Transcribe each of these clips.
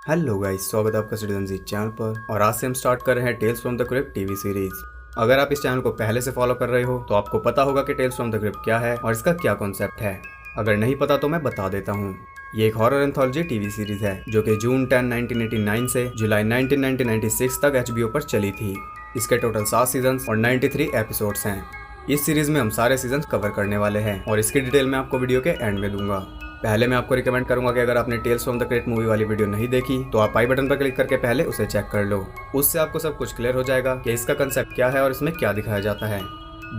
Hello guys, स्वागत है आपका सिटीजन जी चैनल पर। और आज से हम स्टार्ट कर रहे हैं Tales from the Crypt TV series. अगर आप इस चैनल को पहले से फॉलो कर रहे हो तो आपको पता होगा कि टेल्स फ्रॉम द क्रिप्ट क्या है और इसका क्या कॉन्सेप्ट है। अगर नहीं पता तो मैं बता देता हूँ। ये एक हॉरर एंथोलॉजी टीवी सीरीज है जो कि जून 10, 1989 से जुलाई 19, 1996 तक HBO पर चली थी। इसके टोटल 7 सीजन और 93 एपिसोड्स हैं। इस सीरीज में हम सारे सीजन कवर करने वाले हैं और इसकी डिटेल मैं आपको वीडियो के एंड में दूंगा। पहले मैं आपको रिकमेंड करूंगा कि अगर आपने Tales from the Crypt movie वाली वीडियो नहीं देखी तो आप आई बटन पर क्लिक करके पहले उसे चेक कर लो। उससे आपको सब कुछ क्लियर हो जाएगा कि इसका कंसेप्ट क्या है और इसमें क्या दिखाया जाता है।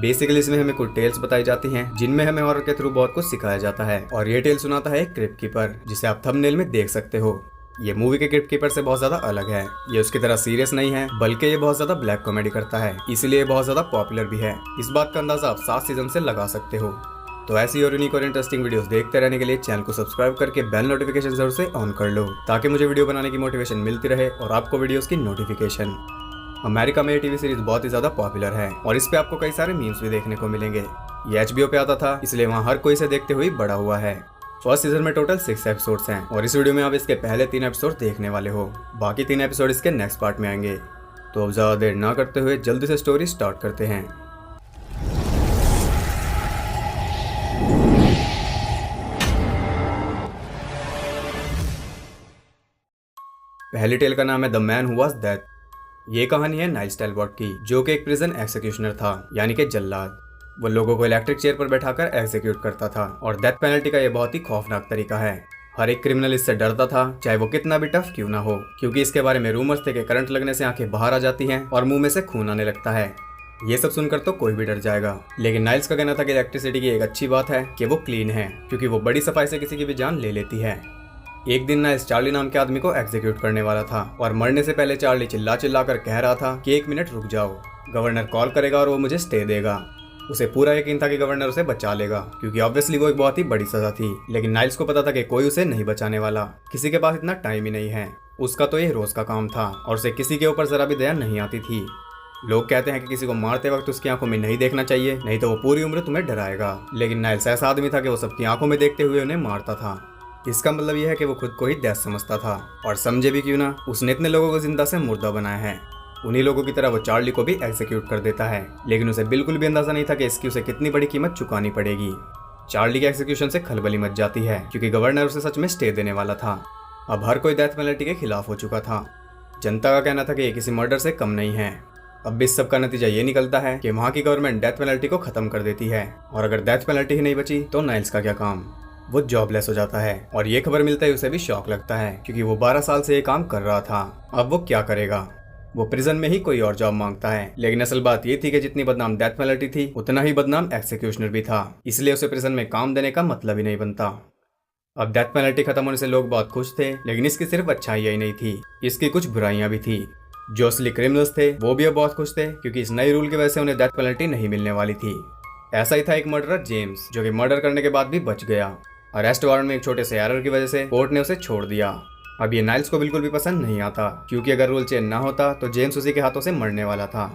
बेसिकली इसमें हमें कुछ टेल्स बताई जाती हैं जिनमें हमें हॉरर के थ्रू बहुत कुछ सिखाया जाता है और ये टेल सुनाता है एक क्रिप्ट कीपर, जिसे आप थंबनेल में देख सकते हो। ये मूवी के क्रिप्ट कीपर से बहुत ज्यादा अलग है। ये उसकी तरह सीरियस नहीं है, बल्कि ये बहुत ज्यादा ब्लैक कॉमेडी करता है, इसलिए बहुत ज्यादा पॉपुलर भी है। इस बात का अंदाजा आप 7 सीजन से लगा सकते हो। तो ऐसी और यूनिक और इंटरेस्टिंग वीडियोस देखते रहने के लिए चैनल को सब्सक्राइब करके बेल नोटिफिकेशन जरूर से ऑन कर लो, ताकि मुझे वीडियो बनाने की मोटिवेशन मिलती रहे और आपको वीडियोस की नोटिफिकेशन। अमेरिका में ये टीवी सीरीज बहुत ही ज्यादा पॉपुलर है और इस पे आपको कई सारे मीम्स भी देखने को मिलेंगे। ये HBO पे आता था, इसलिए वहाँ हर कोई इसे देखते हुए बड़ा हुआ है। फर्स्ट सीजन में टोटल 6 एपिसोड्स हैं और इस वीडियो में आप इसके पहले 3 एपिसोड देखने वाले हो। बाकी 3 एपिसोड इसके नेक्स्ट पार्ट में आएंगे। तो अब ज्यादा देर ना करते हुए जल्दी से स्टोरी स्टार्ट करते हैं। पहली टेल का नाम है the man who was death. ये कहानी है नाइल्स टैलबॉट की, जो कि एक प्रिजन एक्सिक्यूशनर था, यानी कि जल्लाद। वो लोगों को इलेक्ट्रिक चेयर पर बैठाकर एग्जीक्यूट करता था और डेथ पेनल्टी का ये बहुत ही खौफनाक तरीका है। हर एक क्रिमिनल इससे डरता था, चाहे वो कितना भी टफ क्यों ना हो, क्योंकि इसके बारे में रूमर्स थे कि करंट लगने से आंखें बाहर आ जाती हैं और मुंह में से खून आने लगता है। ये सब सुनकर तो कोई भी डर जाएगा, लेकिन नाइल्स का कहना था कि इलेक्ट्रिसिटी की एक अच्छी बात है कि वो क्लीन है, क्योंकि वो बड़ी सफाई से किसी की भी जान ले लेती है। एक दिन नाइल्स चार्ली नाम के आदमी को एग्जीक्यूट करने वाला था और मरने से पहले चार्ली चिल्ला चिल्ला कर कह रहा था कि 1 मिनट रुक जाओ, गवर्नर कॉल करेगा और वो मुझे स्टे देगा। उसे पूरा यकीन था कि गवर्नर उसे बचा लेगा, क्योंकि ऑब्वियसली वो एक बहुत ही बड़ी सजा थी। लेकिन नाइल्स को पता था कि कोई उसे नहीं बचाने वाला, किसी के पास इतना टाइम ही नहीं है। उसका तो ये रोज का काम था और उसे किसी के ऊपर जरा भी दया नहीं आती थी। लोग कहते हैं कि किसी को मारते वक्त उसकी आंखों में नहीं देखना चाहिए, नहीं तो वो पूरी उम्र तुम्हें डराएगा। लेकिन नाइल्स ऐसा आदमी था कि वो सबकी आंखों में देखते हुए उन्हें मारता था। इसका मतलब यह है कि वो खुद को ही डेथ समझता था, और समझे भी क्यों ना, उसने इतने लोगों को जिंदा से मुर्दा बनाया है। उन्हीं लोगों की तरह वो चार्ली को भी एग्जीक्यूट कर देता है, लेकिन उसे बिल्कुल भी अंदाजा नहीं था कि इसकी उसे कितनी बड़ी कीमत चुकानी पड़ेगी। चार्ली के एग्जीक्यूशन से खलबली मच जाती है, क्योंकि गवर्नर उसे सच में स्टे देने वाला था। अब हर कोई डेथ पेनल्टी के खिलाफ हो चुका था। जनता का कहना था कि ये किसी मर्डर से कम नहीं है। अब इस सब का नतीजा ये निकलता है कि वहाँ की गवर्नमेंट डेथ पेनल्टी को खत्म कर देती है, और अगर डेथ पेनल्टी ही नहीं बची तो नाइल्स का क्या काम। वो जॉबलेस हो जाता है और ये खबर मिलता है उसे भी शॉक लगता है, क्योंकि वो 12 साल से ये काम कर रहा था। अब वो क्या करेगा। वो प्रिजन में ही कोई और जॉब मांगता है, लेकिन असल बात ये थी कि जितनी बदनाम डेथ पेनल्टी थी उतना ही बदनाम एक्सिक्यूशनर भी था, इसलिए उसे प्रिजन में काम देने का मतलब ही नहीं बनता। अब डेथ पेनल्टी खत्म होने से लोग बहुत खुश थे, लेकिन इसकी सिर्फ अच्छाइयां ही नहीं थी, इसकी कुछ बुराइयां भी थी। जो असली क्रिमिनल्स थे वो भी अब बहुत खुश थे, क्योंकि इस नए रूल की वजह से उन्हें डेथ पेनल्टी नहीं मिलने वाली थी। ऐसा ही था एक मर्डरर जेम्स, जो कि मर्डर करने के बाद भी बच गया। अरेस्ट वारंट में एक छोटे से एरर की वजह से कोर्ट ने उसे छोड़ दिया। अब ये नाइल्स को बिल्कुल भी पसंद नहीं आता, क्योंकि अगर रूल चेंज ना होता तो जेम्स उसी के हाथों से मरने वाला था।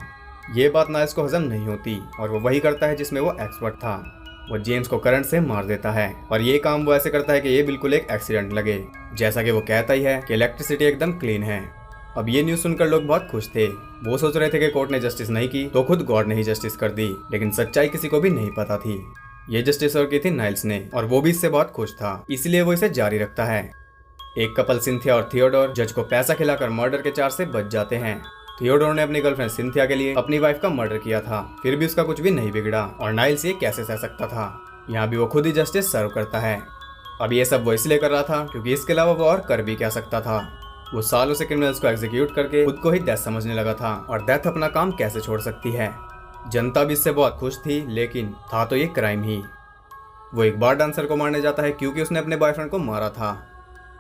ये बात नाइल्स को हजम नहीं होती और वो वही करता है जिसमें वो एक्सपर्ट था। वो जेम्स को करंट से मार देता है, और ये काम वो ऐसे करता है कि ये बिल्कुल एक एक्सीडेंट लगे, जैसा कि वो कहता ही है कि इलेक्ट्रिसिटी एकदम क्लीन है। अब ये न्यूज सुनकर लोग बहुत खुश थे। वो सोच रहे थे कि कोर्ट ने जस्टिस नहीं की तो खुद गॉड ने ही जस्टिस कर दी, लेकिन सच्चाई किसी को भी नहीं पता थी। ये जस्टिस और की थी नाइल्स ने, और वो भी इससे बहुत खुश था, इसलिए वो इसे जारी रखता है। एक कपल सिंथिया और थियोडोर जज को पैसा खिलाकर मर्डर के चार्ज से बच जाते हैं। थियोडोर ने अपनी गर्लफ्रेंड सिंथिया के लिए अपनी वाइफ का मर्डर किया था, फिर भी उसका कुछ भी नहीं बिगड़ा, और नाइल्स ये कैसे सह सकता था। यहाँ भी वो खुद ही जस्टिस सर्व करता है। अब ये सब वो इसलिए कर रहा था क्योंकि इसके अलावा वो और कर भी क्या सकता था। वो सालों से क्रिमिनल्स को एग्जीक्यूट करके खुद को ही डेथ समझने लगा था, और डेथ अपना काम कैसे छोड़ सकती है। जनता भी इससे बहुत खुश थी, लेकिन था तो ये क्राइम ही। वो एक बार डांसर को मारने जाता है क्योंकि उसने अपने बॉयफ्रेंड को मारा था।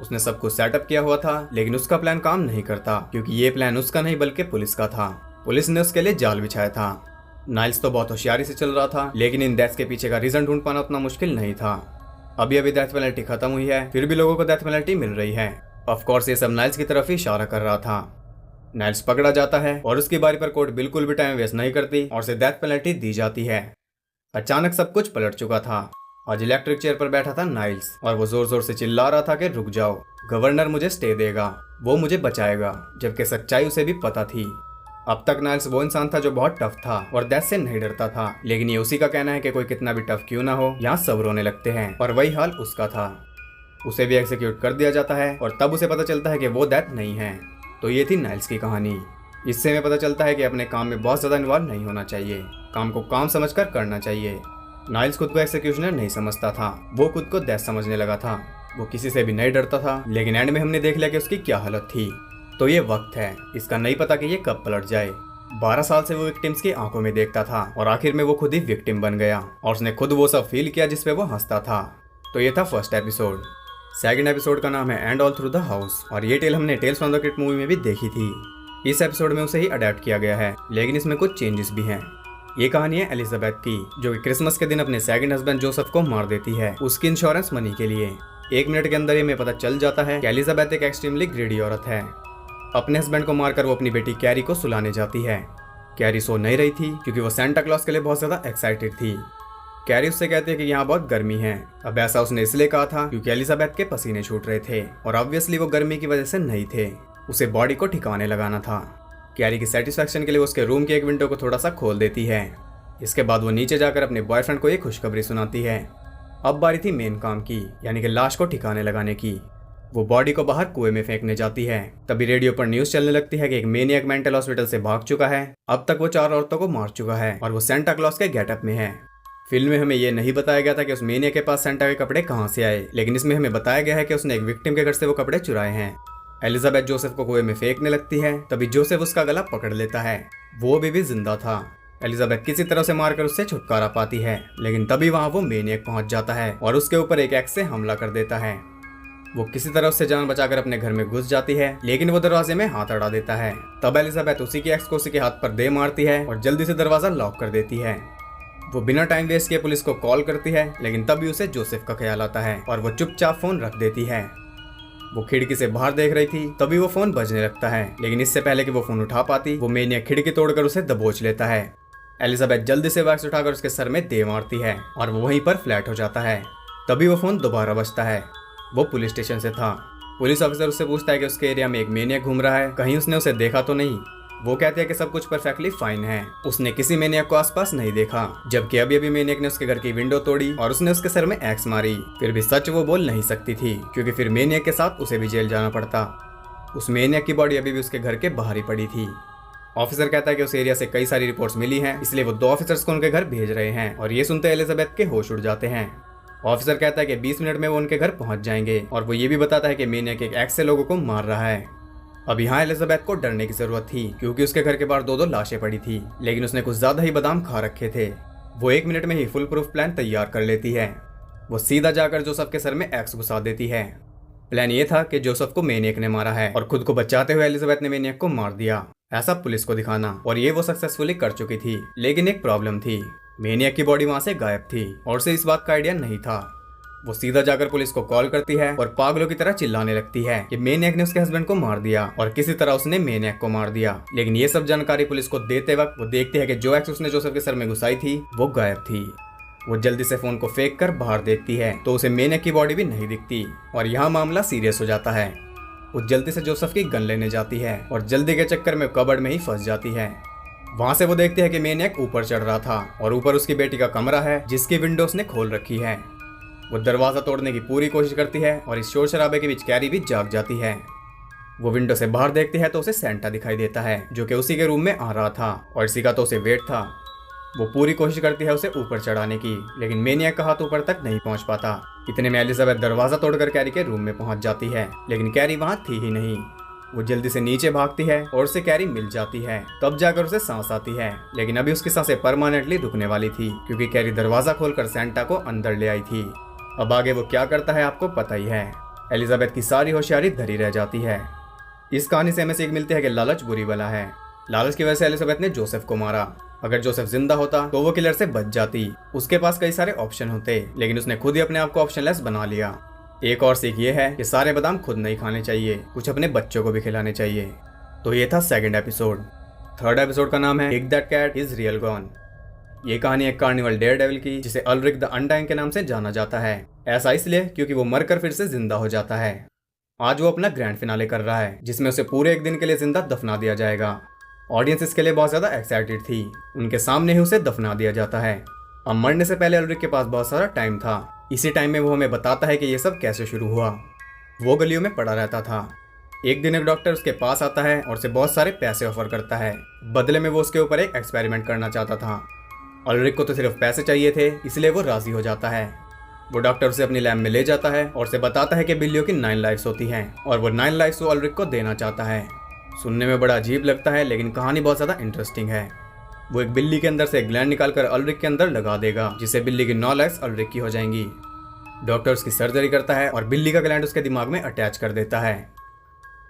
उसने सब कुछ सेटअप किया हुआ था, लेकिन उसका प्लान काम नहीं करता, क्योंकि ये प्लान उसका नहीं बल्कि पुलिस का था। पुलिस ने उसके लिए जाल बिछाया था। नाइल्स तो बहुत होशियारी से चल रहा था, लेकिन इन डेथ्स के पीछे का रीजन ढूंढ पाना उतना मुश्किल नहीं था। अभी डेथ पेनल्टी खत्म हुई है, फिर भी लोगों को डेथ पेनल्टी मिल रही है। ऑफकोर्स ये सब नाइल्स की तरफ ही इशारा कर रहा था। नाइल्स पकड़ा जाता है और उसकी बारी पर कोर्ट बिल्कुल भी टाइम वेस्ट नहीं करती और उसे डेथ पेनल्टी दी जाती है। अचानक सब कुछ पलट चुका था। आज इलेक्ट्रिक चेयर पर बैठा था नाइल्स और वो जोर जोर से चिल्ला रहा था कि रुक जाओ, गवर्नर मुझे स्टे देगा, वो मुझे बचाएगा, जबकि सच्चाई उसे भी पता थी। अब तक नाइल्स वो इंसान था जो बहुत टफ था और डेथ से नहीं डरता था, लेकिन ये उसी का कहना है कि कोई कितना भी टफ क्यों ना हो, यहाँ सब रोने लगते हैं, और वही हाल उसका था। उसे भी एग्जीक्यूट कर दिया जाता है और तब उसे पता चलता है कि वो डेथ नहीं है। तो ये थी नाइल्स की कहानी। इससे हमें पता चलता है कि अपने काम में बहुत ज़्यादा इन्वॉल्व नहीं होना चाहिए, काम को काम समझकर करना चाहिए। नाइल्स खुद को एक्सिक्यूशनर नहीं समझता था, वो खुद को डेथ समझने लगा था। वो किसी से भी नहीं डरता था, लेकिन एंड में हमने देख लिया कि उसकी क्या हालत थी। तो ये वक्त है, इसका नहीं पता कि ये कब पलट जाए। 12 साल से वो विक्टिम्स की आंखों में देखता था और आखिर में वो खुद ही विक्टिम बन गया और उसने खुद वो सब फील किया जिसपे वो हंसता था। तो ये था फर्स्ट एपिसोड। सेकंड एपिसोड का नाम है and all through the house, और ये टेल हमने Tales from the Crypt movie में भी देखी थी। इस एपिसोड में उसे ही अडेप्ट किया गया है, लेकिन इसमें कुछ चेंजेस भी हैं। ये कहानी है एलिजाबेथ की, जो कि क्रिसमस के दिन अपने सेकंड हस्बैंड जोसेफ को मार देती है उसकी इंश्योरेंस मनी के लिए। 1 मिनट के अंदर ही हमें पता चल जाता है कि एलिजाबेथ एक एक्सट्रीमली ग्रीडी औरत है। अपने हस्बैंड को मारकर वो अपनी बेटी कैरी को सुलाने जाती है। कैरी सो नहीं रही थी क्योंकि वो सेंटा क्लॉज के लिए बहुत ज्यादा एक्साइटेड थी। कैरी उससे कहती है कि यहाँ बहुत गर्मी है। अब ऐसा उसने इसलिए कहा था क्योंकि एलिजाबेथ के पसीने छूट रहे थे और ऑब्वियसली वो गर्मी की वजह से नहीं थे, उसे बॉडी को ठिकाने लगाना था। कैरी की सेटिस्फैक्शन के लिए उसके रूम के एक विंडो को थोड़ा सा खोल देती है। इसके बाद वो नीचे जाकर अपने बॉयफ्रेंड को एक खुशखबरी सुनाती है। अब बारी थी मेन काम की, यानी कि लाश को ठिकाने लगाने की। वो बॉडी को बाहर कुएं में फेंकने जाती है। तभी रेडियो पर न्यूज चलने लगती है कि एक मेनियक मेंटल हॉस्पिटल से भाग चुका है। अब तक वो 4 औरतों को मार चुका है और वो सेंटा क्लॉज के गेटअप में है। फिल्म में हमें ये नहीं बताया गया था कि उस मेनियक के पास सेंटा के कपड़े कहाँ से आए, लेकिन इसमें हमें बताया गया है कि उसने एक विक्टिम के घर से वो कपड़े चुराए हैं। एलिजाबेथ जोसेफ को कुएं में फेंकने लगती है, तभी जोसेफ उसका गला पकड़ लेता है। वो भी जिंदा था। एलिजाबेथ किसी तरह से मारकर उससे छुटकारा पाती है, लेकिन तभी वहां वो मेनियक पहुंच जाता है और उसके ऊपर एक एक्स से हमला कर देता है। वो किसी तरह उससे जान बचाकर अपने घर में घुस जाती है, लेकिन वो दरवाजे में हाथ अड़ा देता है। तब एलिजाबेथ उसी की एक्स को उसी के हाथ पर दे मारती है और जल्दी से दरवाजा लॉक कर देती है। वो बिना टाइम वेस्ट किए पुलिस को कॉल करती है, लेकिन तभी उसे जोसेफ का ख्याल आता है और वो चुपचाप फोन रख देती है। वो खिड़की से बाहर देख रही थी, तभी वो फोन बजने लगता है, लेकिन इससे पहले कि वो फोन उठा पाती, वो मेनियक खिड़की तोड़कर उसे दबोच लेता है। एलिजाबेथ जल्दी से वैक्स उठाकर उसके सर में दे मारती है और वो वहीं पर फ्लैट हो जाता है। तभी वो फोन दोबारा बजता है। वो पुलिस स्टेशन से था। पुलिस ऑफिसर उससे पूछता है कि उसके एरिया में एक मेनियक घूम रहा है, कहीं उसने उसे देखा तो नहीं। वो कहती है कि सब कुछ परफेक्टली फाइन है, उसने किसी मेनियक को आसपास नहीं देखा, जबकि अभी अभी मेनियक ने उसके घर की विंडो तोड़ी और उसने उसके सर में एक्स मारी। फिर भी सच वो बोल नहीं सकती थी, क्योंकि फिर मेनियक के साथ उसे भी जेल जाना पड़ता। उस मेनियक की बॉडी अभी भी उसके घर के बाहर ही पड़ी थी। ऑफिसर कहता है कि उस एरिया से कई सारी रिपोर्ट्स मिली हैं, इसलिए वो 2 ऑफिसर्स को उनके घर भेज रहे हैं, और ये सुनते एलिजाबेथ के होश उड़ जाते हैं। ऑफिसर कहता है कि 20 मिनट में वो उनके घर पहुंच जाएंगे, और वो ये भी बताता है कि मेनियक एक एक्स से लोगों को मार रहा है। अब यहाँ एलिजाबेथ को डरने की जरूरत थी, क्योंकि उसके घर के बाहर 2 लाशें पड़ी थी, लेकिन उसने कुछ ज्यादा ही बादाम खा रखे थे। वो 1 मिनट में ही फुल प्रूफ प्लान तैयार कर लेती है। वो सीधा जाकर जोसेफ के सर में एक्स घुसा देती है। प्लान ये था कि जोसेफ को मेनियक ने मारा है और खुद को बचाते हुए एलिजाबेथ ने मेनियक को मार दिया, ऐसा पुलिस को दिखाना, और ये वो सक्सेसफुली कर चुकी थी। लेकिन एक प्रॉब्लम थी, मेनियक की बॉडी वहां से गायब थी और उसे इस बात का आइडिया नहीं था। वो सीधा जाकर पुलिस को कॉल करती है और पागलों की तरह चिल्लाने लगती है कि मेनियक ने उसके हस्बैंड को मार दिया और किसी तरह उसने मेनियक को मार दिया। लेकिन ये सब जानकारी पुलिस को देते वक्त वो देखती है कि जो एक्स उसने जोसेफ के सर में घुसाई थी वो गायब थी। वो जल्दी से फोन को फेंक कर बाहर देखती है तो उसे मेनियक की बॉडी भी नहीं दिखती, और यहाँ मामला सीरियस हो जाता है। वो जल्दी से जोसेफ की गन लेने जाती है और जल्दी के चक्कर में कबर्ड में ही फंस जाती है। वहां से वो देखती है कि मेनियक ऊपर चढ़ रहा था और ऊपर उसकी बेटी का कमरा है जिसकी विंडो उसने खोल रखी है। वो दरवाजा तोड़ने की पूरी कोशिश करती है और इस शोर शराबे के बीच कैरी भी जाग जाती है। वो विंडो से बाहर देखती है तो उसे सेंटा दिखाई देता है, जो कि उसी के रूम में आ रहा था और इसी का तो उसे वेट था। वो पूरी कोशिश करती है उसे ऊपर चढ़ाने की, लेकिन मेनियक का हाथ ऊपर तक नहीं पहुंच पाता। इतने में एलिजाबेथ दरवाजा तोड़कर कैरी के रूम में पहुंच जाती है, लेकिन कैरी वहां थी ही नहीं। वो जल्दी से नीचे भागती है और उसे कैरी मिल जाती है। तब जाकर उसे सांस आती है, लेकिन अभी उसकी सांसें परमानेंटली रुकने वाली थी, क्योंकि कैरी दरवाजा खोलकर सेंटा को अंदर ले आई थी। अब आगे वो क्या करता है आपको पता ही है। एलिजाबेथ की सारी होशियारी धरी रह जाती है। इस कहानी से हमें सीख मिलती है कि लालच बुरी बला है। लालच की वजह से एलिजाबेथ ने जोसेफ को मारा। अगर जोसेफ जिंदा होता तो वो किलर से बच जाती। उसके पास कई सारे ऑप्शन होते, लेकिन उसने खुद ही अपने आप को ऑप्शनलेस बना लिया। एक और सीख ये है कि सारे बादाम खुद नहीं खाने चाहिए, कुछ अपने बच्चों को भी खिलाने चाहिए। तो ये था सेकंड एपिसोड। थर्ड एपिसोड का नाम है if that cat is real gone. ये कहानी एक कार्निवल डेयरडेविल की, जिसे अल्रिक द अनडाइंग के नाम से जाना जाता है। ऐसा इसलिए क्योंकि वो मरकर फिर से जिंदा हो जाता है। आज वो अपना ग्रैंड फिनाले कर रहा है, जिसमें उसे पूरे एक दिन के लिए जिंदा दफना दिया जाएगा। ऑडियंस इसके लिए बहुत ज्यादा एक्साइटेड थी। उनके सामने ही उसे दफना दिया जाता है। अब मरने से पहले अल्रिक के पास बहुत सारा टाइम था। इसी टाइम में वो हमें बताता है कि ये सब कैसे शुरू हुआ। वो गलियों में पड़ा रहता था। एक दिन एक डॉक्टर उसके पास आता है और उसे बहुत सारे पैसे ऑफर करता है। बदले में वो उसके ऊपर एक एक्सपेरिमेंट करना चाहता था। अल्रिक को तो सिर्फ पैसे चाहिए थे, इसलिए वो राजी हो जाता है। वो डॉक्टर उसे अपनी लैब में ले जाता है और उसे बताता है कि बिल्लियों की 9 लाइफ्स होती हैं और वो 9 लाइफ्स वो अल्रिक को देना चाहता है। सुनने में बड़ा अजीब लगता है, लेकिन कहानी बहुत ज़्यादा इंटरेस्टिंग है। वो एक बिल्ली के अंदर से एक ग्लैंड निकालकर अल्रिक के अंदर लगा देगा, जिससे बिल्ली की 9 लाइफ्स अल्रिक की हो जाएंगी। डॉक्टर उसकी सर्जरी करता है और बिल्ली का ग्लैंड उसके दिमाग में अटैच कर देता है।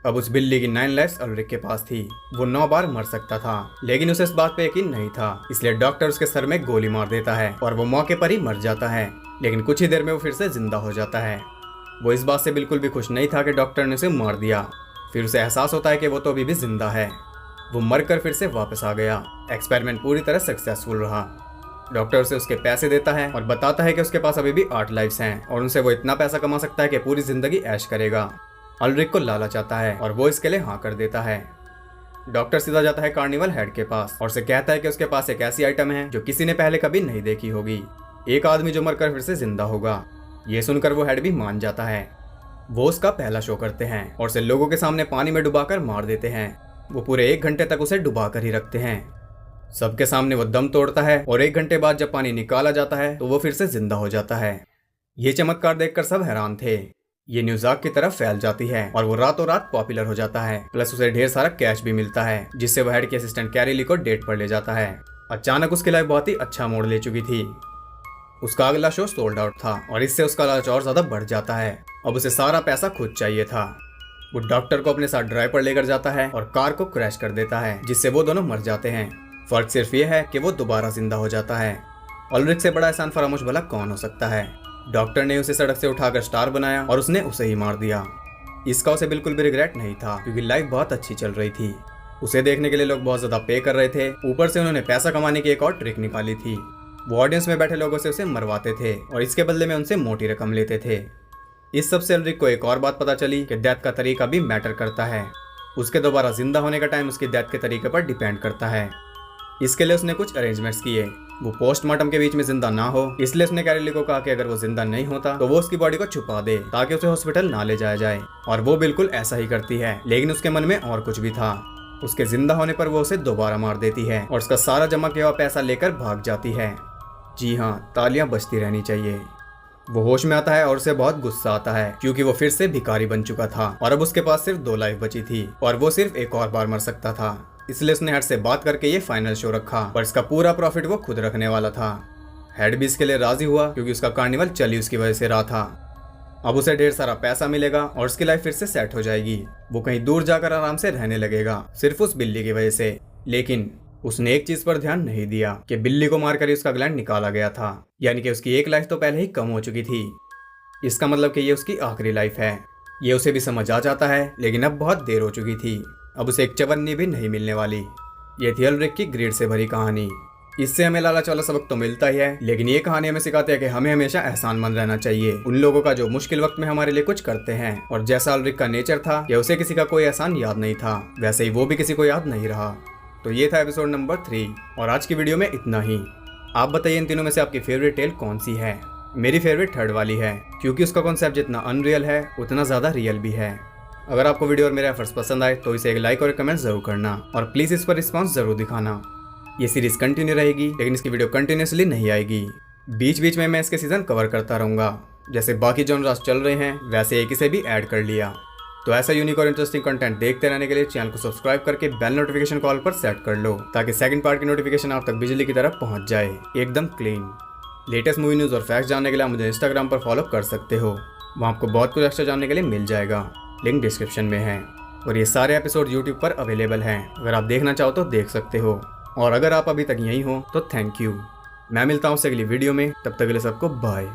अब उस बिल्ली की 9 लाइफ्स अल्रिक के पास थी। वो 9 बार मर सकता था, लेकिन उसे इस बात पे यकीन नहीं था, इसलिए डॉक्टर उसके सर में गोली मार देता है और वो मौके पर ही मर जाता है। लेकिन कुछ ही देर में वो फिर से जिंदा हो जाता है। वो इस बात से बिल्कुल भी खुश नहीं था कि डॉक्टर ने उसे मार दिया। फिर उसे एहसास होता है कि वो तो अभी भी जिंदा है। वो मरकर फिर से वापस आ गया। एक्सपेरिमेंट पूरी तरह सक्सेसफुल रहा। डॉक्टर उसे उसके पैसे देता है और बताता है कि उसके पास अभी भी 8 लाइफ्स हैं और उनसे वो इतना पैसा कमा सकता है कि पूरी जिंदगी ऐश करेगा। अल्रिक को लालच आता है और वो इसके लिए हाँ कर देता है। डॉक्टर सीधा जाता है कार्निवल हेड के पास और उसे कहता है कि उसके पास एक ऐसी आइटम है जो किसी ने पहले कभी नहीं देखी होगी। एक आदमी जो मरकर फिर से जिंदा होगा। ये सुनकर वो हेड भी मान जाता है। वो उसका पहला शो करते हैं और उसे लोगों के सामने पानी में डुबाकर मार देते हैं। वो पूरे 1 घंटे तक उसे डुबा कर ही रखते हैं। सबके सामने वो दम तोड़ता है और 1 घंटे बाद जब पानी निकाला जाता है तो वो फिर से जिंदा हो जाता है। ये चमत्कार देखकर सब हैरान थे। ये न्यूज़ आग की तरफ फैल जाती है और वो रातों रात पॉपुलर हो जाता है। प्लस उसे ढेर सारा कैश भी मिलता है, जिससे वो हेड के असिस्टेंट कैरी ली को डेट पर ले जाता है। अचानक उसकी लाइफ बहुत ही अच्छा मोड़ ले चुकी थी। उसका अगला शो सोल्ड आउट था और इससे उसका लालच और ज्यादा बढ़ जाता है। अब उसे सारा पैसा खुद चाहिए था। वो डॉक्टर को अपने साथ ड्राइव पर लेकर जाता है और कार को क्रैश कर देता है, जिससे वो दोनों मर जाते हैं। फर्क सिर्फ ये है कि वो दोबारा जिंदा हो जाता है। अल्रिक से बड़ा एहसान फरामोश भला कौन हो सकता है। डॉक्टर ने उसे सड़क से उठाकर स्टार बनाया और उसने उसे ही मार दिया। इसका उसे बिल्कुल भी रिग्रेट नहीं था, क्योंकि लाइफ बहुत अच्छी चल रही थी। उसे देखने के लिए लोग बहुत ज्यादा पे कर रहे थे। ऊपर से उन्होंने पैसा कमाने की एक और ट्रिक निकाली थी। वो ऑडियंस में बैठे लोगों से उसे मरवाते थे और इसके बदले में उनसे मोटी रकम लेते थे। इस सब से अल्रिक को एक और बात पता चली कि डेथ का तरीका भी मैटर करता है। उसके दोबारा जिंदा होने का टाइम उसकी डेथ के तरीके पर डिपेंड करता है। इसके लिए उसने कुछ अरेंजमेंट्स किए। वो पोस्टमार्टम के बीच में जिंदा ना हो, इसलिए उसने कैरी ली को कहा कि अगर वो जिंदा नहीं होता तो वो उसकी बॉडी को छुपा दे, ताकि उसे हॉस्पिटल ना ले जाया जाए। और वो बिल्कुल ऐसा ही करती है, लेकिन उसके मन में और कुछ भी था। उसके जिंदा होने पर वो उसे दोबारा मार देती है और उसका सारा जमा किया हुआ पैसा लेकर भाग जाती है। जी हाँ, तालियां बजती रहनी चाहिए। वो होश में आता है और उसे बहुत गुस्सा आता है, क्योंकि वो फिर से भिखारी बन चुका था और अब उसके पास सिर्फ 2 लाइफ बची थी और वो सिर्फ एक और बार मर सकता था। इसलिए उसने हेड से बात करके ये फाइनल शो रखा, पर इसका पूरा प्रॉफिट वो खुद रखने वाला था। हेड भी इसके लिए राजी हुआ, क्योंकि उसका कार्निवल चल ही उसकी वजह से रहा था। अब उसे ढेर सारा पैसा मिलेगा और उसकी लाइफ फिर से सेट हो जाएगी। वो कहीं दूर जाकर आराम से रहने लगेगा, सिर्फ उस बिल्ली की वजह से। लेकिन उसने एक चीज पर ध्यान नहीं दिया कि बिल्ली को मारकर ही उसका ग्लैंड निकाला गया था, यानी कि उसकी एक लाइफ तो पहले ही कम हो चुकी थी। इसका मतलब कि ये उसकी आखिरी लाइफ है। ये उसे भी समझ आ जाता है, लेकिन अब बहुत देर हो चुकी थी। अब उसे एक चवन्नी भी नहीं मिलने वाली। ये थी अल्रिक की ग्रीड से भरी कहानी। इससे हमें लालच वाला सबक तो मिलता ही है, लेकिन ये कहानी हमें सिखाती है कि हमें हमेशा एहसानमंद रहना चाहिए उन लोगों का जो मुश्किल वक्त में हमारे लिए कुछ करते हैं। और जैसा अल्रिक का नेचर था कि उसे किसी का कोई एहसान याद नहीं था, वैसे ही वो भी किसी को याद नहीं रहा। तो ये था एपिसोड नंबर 3 और आज की वीडियो में इतना ही। आप बताइए इन तीनों में से आपकी फेवरेट टेल कौन सी है। मेरी फेवरेट थर्ड वाली है, क्योंकि उसका कॉन्सेप्ट जितना अनरियल है उतना ज़्यादा रियल भी है। अगर आपको वीडियो और मेरे एफर्ट्स पसंद आए तो इसे एक लाइक और कमेंट जरूर करना और प्लीज़ इस पर रिस्पॉन्स जरूर दिखाना। ये सीरीज कंटिन्यू रहेगी, लेकिन इसकी वीडियो कंटिन्यूसली नहीं आएगी। बीच बीच में मैं इसके सीजन कवर करता रहूँगा। जैसे बाकी जॉनरास चल रहे हैं वैसे एक इसे भी ऐड कर लिया। तो ऐसा यूनिक और इंटरेस्टिंग कंटेंट देखते रहने के लिए चैनल को सब्सक्राइब करके बेल नोटिफिकेशन कॉल पर सेट कर लो, ताकि सेकंड पार्ट की नोटिफिकेशन आप तक बिजली की तरफ पहुंच जाए, एकदम क्लीन। लेटेस्ट मूवी न्यूज़ और फैक्ट्स जानने के लिए मुझे इंस्टाग्राम पर फॉलो कर सकते हो। वहाँ आपको बहुत कुछ एक्स्ट्रा जानने के लिए मिल जाएगा, लिंक डिस्क्रिप्शन में है। और ये सारे एपिसोड यूट्यूब पर अवेलेबल हैं, अगर आप देखना चाहो तो देख सकते हो। और अगर आप अभी तक यहीं हो तो थैंक यू। मैं मिलता हूँ अगली वीडियो में, तब तक के लिए सबको बाय।